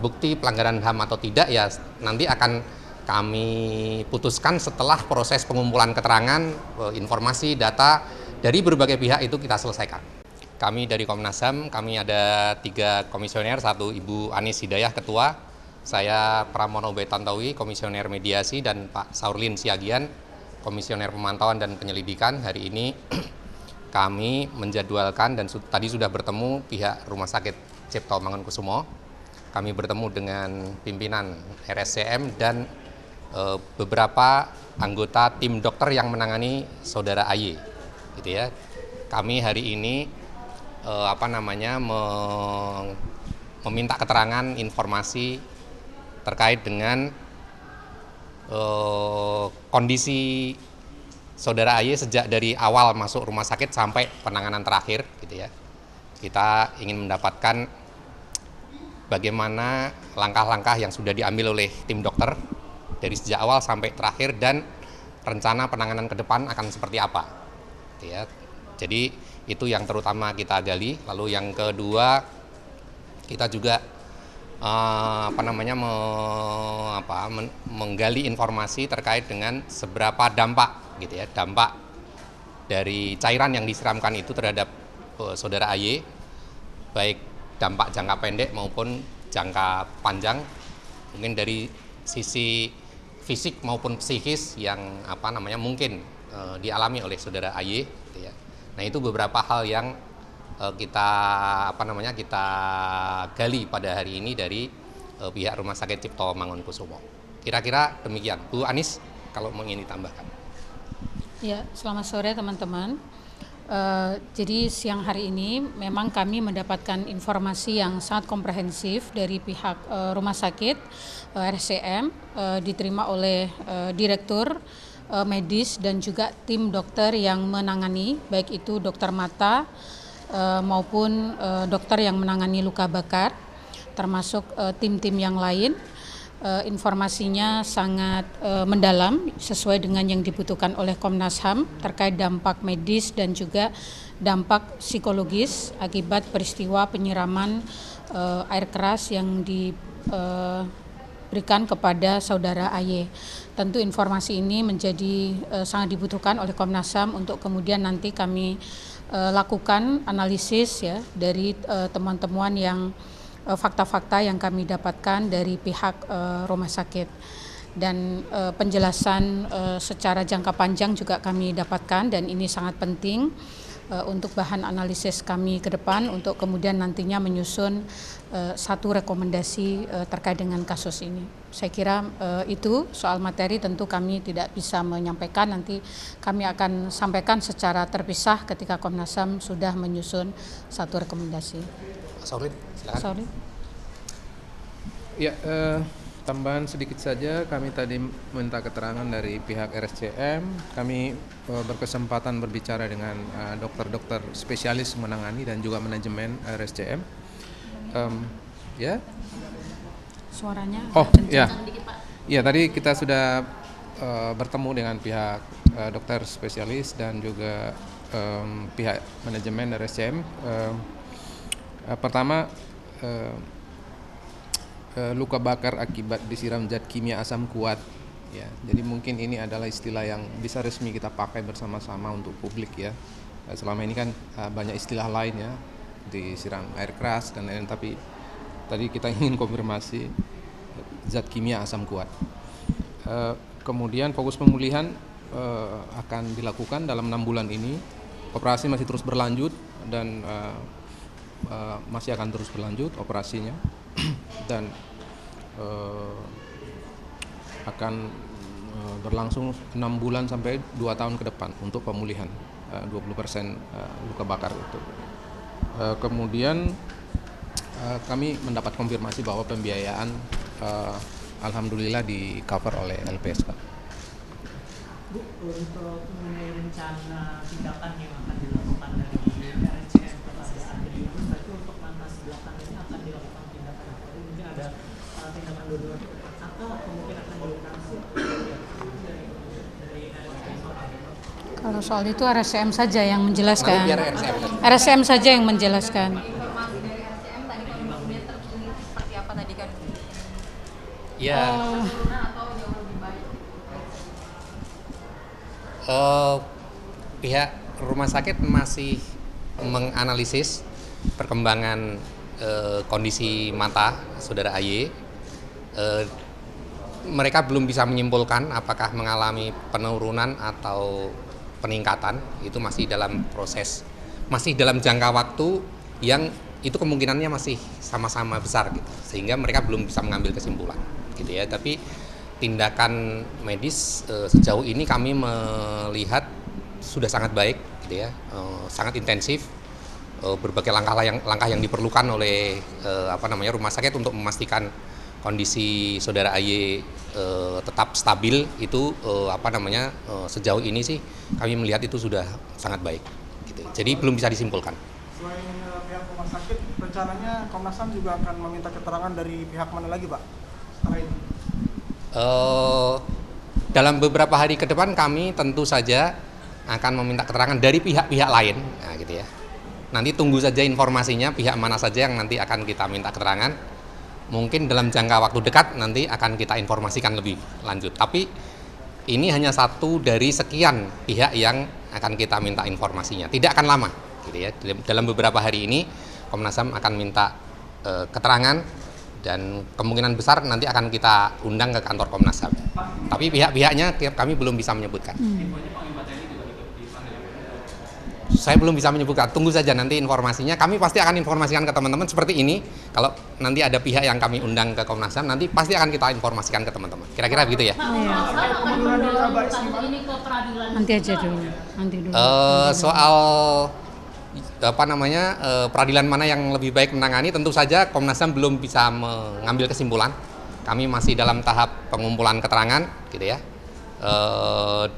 terbukti pelanggaran HAM atau tidak ya nanti akan kami putuskan setelah proses pengumpulan keterangan, informasi, data dari berbagai pihak itu kita selesaikan. Kami dari Komnas HAM, kami ada 3 komisioner, 1 Ibu Anis Hidayah Ketua, saya Pramono Betantowi, Komisioner Mediasi, dan Pak Saurlin Siagian, Komisioner Pemantauan dan Penyelidikan. Hari ini kami menjadwalkan dan tadi sudah bertemu pihak Rumah Sakit Cipto Mangunkusumo. Kami bertemu dengan pimpinan RSCM dan beberapa anggota tim dokter yang menangani saudara AY, gitu ya. Kami hari ini meminta keterangan informasi terkait dengan kondisi saudara AY sejak dari awal masuk rumah sakit sampai penanganan terakhir, gitu ya. Kita ingin mendapatkan bagaimana langkah-langkah yang sudah diambil oleh tim dokter dari sejak awal sampai terakhir dan rencana penanganan ke depan akan seperti apa, gitu ya. Jadi itu yang terutama kita gali. Lalu yang kedua, kita juga menggali informasi terkait dengan seberapa dampak, gitu ya, dampak dari cairan yang disiramkan itu terhadap saudara AY, baik dampak jangka pendek maupun jangka panjang, mungkin dari sisi fisik maupun psikis yang mungkin dialami oleh saudara AY, gitu ya. Nah, itu beberapa hal yang kita gali pada hari ini dari pihak Rumah Sakit Cipto Mangunkusumo. Kira-kira demikian. Bu Anis, kalau mau ingin ditambahkan. Ya, selamat sore teman-teman. Jadi siang hari ini memang kami mendapatkan informasi yang sangat komprehensif dari pihak Rumah Sakit RSCM, diterima oleh Direktur medis dan juga tim dokter yang menangani, baik itu dokter mata maupun dokter yang menangani luka bakar, termasuk tim-tim yang lain. Informasinya sangat mendalam sesuai dengan yang dibutuhkan oleh Komnas HAM terkait dampak medis dan juga dampak psikologis akibat peristiwa penyiraman air keras yang diberikan kepada saudara AY. Tentu informasi ini menjadi sangat dibutuhkan oleh Komnas HAM untuk kemudian nanti kami lakukan analisis ya dari temuan-temuan yang fakta-fakta yang kami dapatkan dari pihak rumah sakit, dan penjelasan secara jangka panjang juga kami dapatkan, dan ini sangat penting untuk bahan analisis kami ke depan untuk kemudian nantinya menyusun satu rekomendasi terkait dengan kasus ini. Saya kira itu soal materi tentu kami tidak bisa menyampaikan, nanti kami akan sampaikan secara terpisah ketika Komnas HAM sudah menyusun satu rekomendasi. Saurlin, silakan. Sorry. Ya, tambahan sedikit saja, kami tadi minta keterangan dari pihak RSCM. Kami berkesempatan berbicara dengan dokter-dokter spesialis menangani dan juga manajemen RSCM. Ya. Suaranya. Oh, ya. Ya, tadi kita sudah bertemu dengan pihak dokter spesialis dan juga pihak manajemen RSCM. Pertama, luka bakar akibat disiram zat kimia asam kuat. Ya, jadi mungkin ini adalah istilah yang bisa resmi kita pakai bersama-sama untuk publik ya. Selama ini kan banyak istilah lain ya, disiram air keras dan lain-lain, tapi tadi kita ingin konfirmasi zat kimia asam kuat. Kemudian fokus pemulihan akan dilakukan dalam 6 bulan ini. Operasi masih terus berlanjut dan masih akan terus berlanjut operasinya dan akan berlangsung 6 bulan sampai 2 tahun ke depan untuk pemulihan 20% luka bakar itu. Kemudian kami mendapat konfirmasi bahwa pembiayaan alhamdulillah di cover oleh LPSK. Bu, untuk rencana tindakan yang akan dilakukan dari RSCM kepada Adri itu, berarti untuk lantas belakang ini akan dilakukan tindakan apa? Mungkin ada tindakan dua-dua atau mungkin akan dilakukan dari RSCM? Kalau soal itu RSCM saja yang menjelaskan. Biar RSCM saja yang menjelaskan. Informasi dari RSCM tadi kan kemudian tertulis seperti apa tadi kan Ya, pihak rumah sakit masih menganalisis perkembangan kondisi mata saudara AY. Mereka belum bisa menyimpulkan apakah mengalami penurunan atau peningkatan. Itu masih dalam proses, masih dalam jangka waktu yang itu kemungkinannya masih sama-sama besar gitu, sehingga mereka belum bisa mengambil kesimpulan gitu ya. Tapi tindakan medis sejauh ini kami melihat sudah sangat baik gitu ya, sangat intensif. Berbagai langkah yang diperlukan oleh rumah sakit untuk memastikan kondisi saudara AY tetap stabil itu sejauh ini sih kami melihat itu sudah sangat baik gitu. Jadi belum bisa disimpulkan. Selain pihak rumah sakit, rencananya Komnas HAM juga akan meminta keterangan dari pihak mana lagi, Pak? Setelah ini? Dalam beberapa hari ke depan kami tentu saja akan meminta keterangan dari pihak-pihak lain, nah, gitu ya. Nanti tunggu saja informasinya pihak mana saja yang nanti akan kita minta keterangan. Mungkin dalam jangka waktu dekat nanti akan kita informasikan lebih lanjut. Tapi ini hanya satu dari sekian pihak yang akan kita minta informasinya. Tidak akan lama, gitu ya. Dalam beberapa hari ini Komnas HAM akan minta keterangan dan kemungkinan besar nanti akan kita undang ke kantor Komnas HAM. Tapi pihak-pihaknya kami belum bisa menyebutkan. Saya belum bisa menyebutkan, tunggu saja nanti informasinya. Kami pasti akan informasikan ke teman-teman seperti ini. Kalau nanti ada pihak yang kami undang ke Komnas HAM, nanti pasti akan kita informasikan ke teman-teman. Kira-kira begitu ya. Nanti aja dulu. Soal peradilan mana yang lebih baik menangani, tentu saja Komnas HAM belum bisa mengambil kesimpulan. Kami masih dalam tahap pengumpulan keterangan, gitu ya.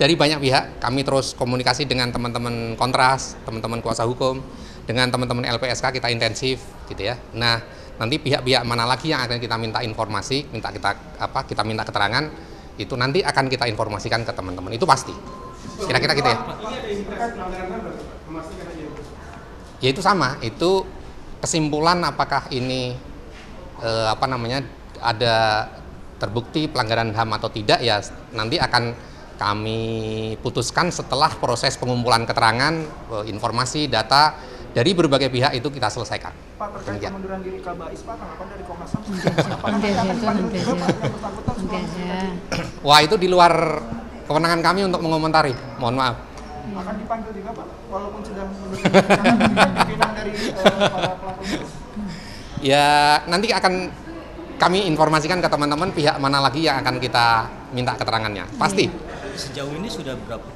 Dari banyak pihak, kami terus komunikasi dengan teman-teman Kontras, teman-teman kuasa hukum, dengan teman-teman LPSK kita intensif, gitu ya. Nah, nanti pihak-pihak mana lagi yang akan kita minta informasi, kita minta keterangan, itu nanti akan kita informasikan ke teman-teman. Itu pasti. Kira-kira gitu ya. Ya itu sama, itu kesimpulan apakah ini ada terbukti pelanggaran HAM atau tidak ya nanti akan kami putuskan setelah proses pengumpulan keterangan, informasi, data dari berbagai pihak itu kita selesaikan. Pak, terkait pengunduran diri Kabais, Pak, tanggapan dari Komnas HAM? Nanti aja. Wah, itu di luar kewenangan kami untuk mengomentari, mohon maaf. Akan dipanggil juga, Pak, walaupun sudah pimpinan dari para pelaku. Ya, nanti akan kami informasikan ke teman-teman pihak mana lagi yang akan kita minta keterangannya. Pasti. Sejauh ini sudah berapa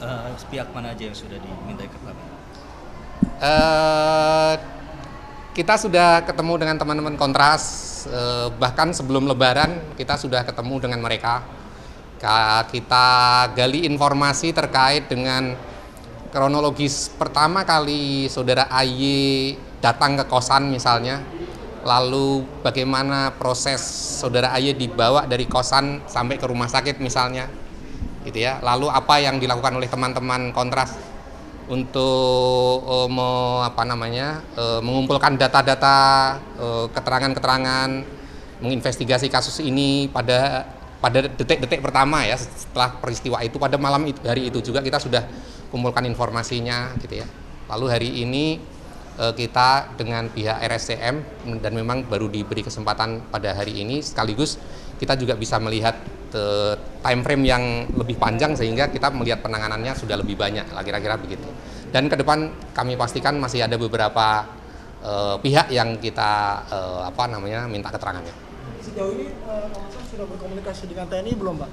pihak mana aja yang sudah diminta keterangan? Kita sudah ketemu dengan teman-teman Kontras, bahkan sebelum Lebaran kita sudah ketemu dengan mereka. Kita gali informasi terkait dengan kronologis pertama kali saudara AY datang ke kosan misalnya. Lalu bagaimana proses saudara AY dibawa dari kosan sampai ke rumah sakit misalnya, gitu ya. Lalu apa yang dilakukan oleh teman-teman Kontras untuk mengumpulkan data-data, keterangan-keterangan, menginvestigasi kasus ini pada detik-detik pertama ya setelah peristiwa itu, pada malam itu, hari itu juga kita sudah kumpulkan informasinya, gitu ya. Lalu hari ini kita dengan pihak RSCM dan memang baru diberi kesempatan pada hari ini, sekaligus kita juga bisa melihat time frame yang lebih panjang sehingga kita melihat penanganannya sudah lebih banyak, kira-kira begitu. Dan ke depan kami pastikan masih ada beberapa pihak yang kita minta keterangannya. Sejauh ini Komnas HAM sudah berkomunikasi dengan TNI belum, Pak?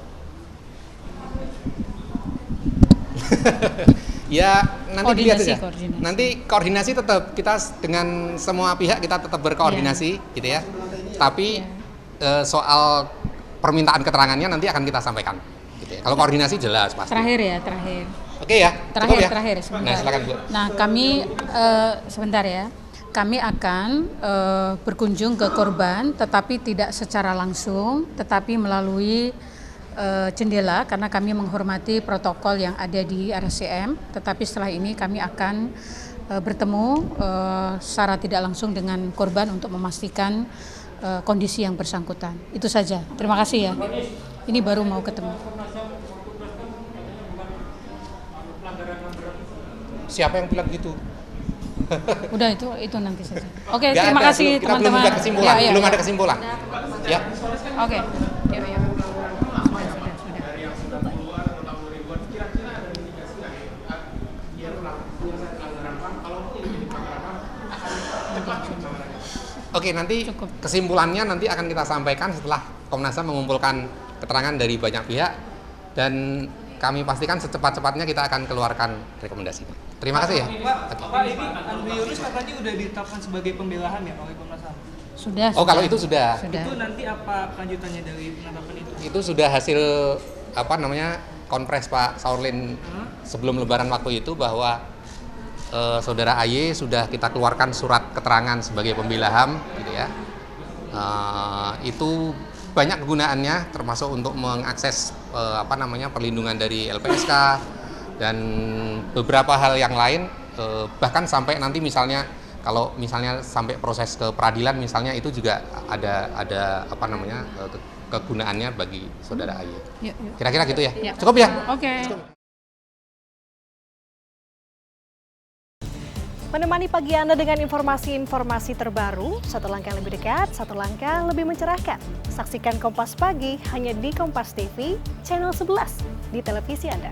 Ya nanti dilihat saja. Koordinasi. Nanti koordinasi tetap kita dengan semua pihak kita tetap berkoordinasi, gitu ya. Tapi soal permintaan keterangannya nanti akan kita sampaikan, gitu ya. Kalau koordinasi jelas pasti. Terakhir. Oke ya. Terakhir. Nah, silakan Bu. Nah, kami sebentar ya. Kami akan berkunjung ke korban, tetapi tidak secara langsung, tetapi melalui jendela karena kami menghormati protokol yang ada di RSCM. Tetapi setelah ini kami akan bertemu secara tidak langsung dengan korban untuk memastikan kondisi yang bersangkutan. Itu saja. Terima kasih ya. Ini baru mau ketemu. Siapa yang bilang gitu? Udah itu nanti saja. Oke, Nggak terima ada, kasih kita teman-teman. belum ada kesimpulan, Ya, ya, belum ya. ada kesimpulan. Ya. Oke. Ya, ya. Oke, nanti Cukup. kesimpulannya nanti akan kita sampaikan setelah Komnas HAM mengumpulkan keterangan dari banyak pihak dan kami pastikan secepat-cepatnya kita akan keluarkan rekomendasi. Terima kasih ya. Pak, ini Andri Yunus katanya udah ditetapkan sebagai pembelaan ya oleh Komnas HAM. Sudah. Oh, kalau itu sudah. Itu nanti apa kelanjutannya dari penetapan itu? Itu sudah hasil konpres Pak Saurlin sebelum Lebaran waktu itu bahwa Saudara AY sudah kita keluarkan surat keterangan sebagai pembela HAM, gitu ya. Itu banyak kegunaannya, termasuk untuk mengakses perlindungan dari LPSK dan beberapa hal yang lain. Bahkan sampai nanti misalnya kalau misalnya sampai proses ke peradilan misalnya itu juga ada kegunaannya bagi Saudara AY. Kira-kira gitu ya. Cukup ya? Oke. Menemani pagi Anda dengan informasi-informasi terbaru, satu langkah lebih dekat, satu langkah lebih mencerahkan. Saksikan Kompas Pagi hanya di Kompas TV, channel 11 di televisi Anda.